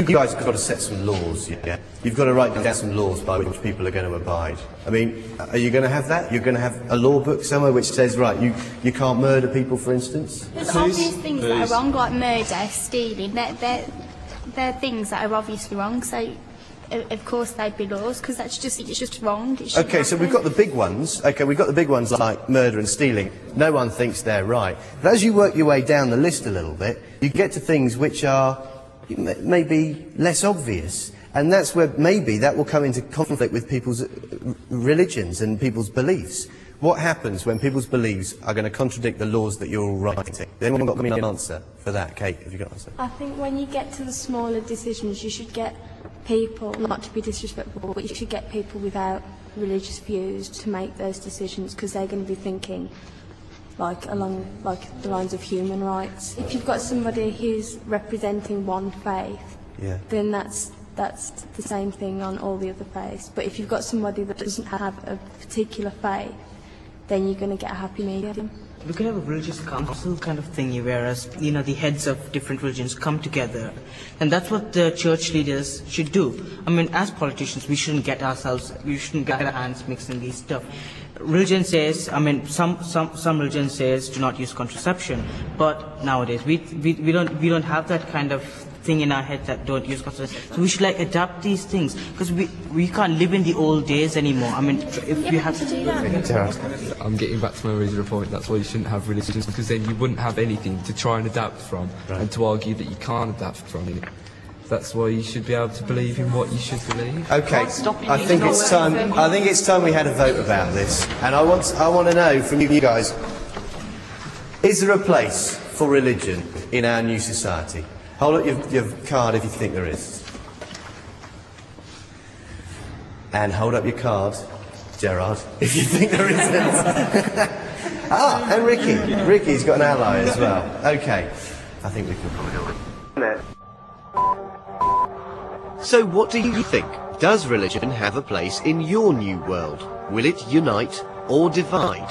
you guys have got to set some laws, yeah? You've got to write down some laws by which people are going to abide. I mean, are you going to have that? You're going to have a law book somewhere which says, right, you can't murder people, for instance? There's obvious things that are wrong, like murder, stealing. They're things that are obviously wrong, so of course they'd be laws, because it's just wrong. Okay, so we've got the big ones. Okay, we've got the big ones like murder and stealing. No one thinks they're right. But as you work your way down the list a little bit, you get to things which are maybe less obvious. And that's where maybe that will come into conflict with people's religions and people's beliefs. What happens when people's beliefs are going to contradict the laws that you're all writing? Has anyone got an answer for that? Kate, have you got an answer? I think when you get to the smaller decisions, you should get people, not to be disrespectful, but you should get people without religious views to make those decisions, because they're going to be thinking along the lines of human rights. If you've got somebody who's representing one faith, then that's the same thing on all the other faiths. But if you've got somebody that doesn't have a particular faith, then you're going to get a happy medium. We could have a religious council kind of thingy, whereas, the heads of different religions come together. And that's what the church leaders should do. I mean, as politicians, we shouldn't get our hands mixed in these stuff. Religion says, some religion says do not use contraception, but nowadays we don't have that kind of thing in our head that don't use contraception. So we should adapt these things, because we can't live in the old days anymore. I mean, if we have to do that. I'm getting back to my original point. That's why you shouldn't have religions, because then you wouldn't have anything to try and adapt from, and to argue that you can't adapt from it. That's why you should be able to believe in what you should believe. Okay, I think it's time we had a vote about this, and I want to know from you guys: is there a place for religion in our new society? Hold up your card if you think there is, and hold up your card, Gerard, if you think there isn't. And Ricky. Ricky's got an ally as well. Okay, I think we can probably do it. So what do you think? Does religion have a place in your new world? Will it unite or divide?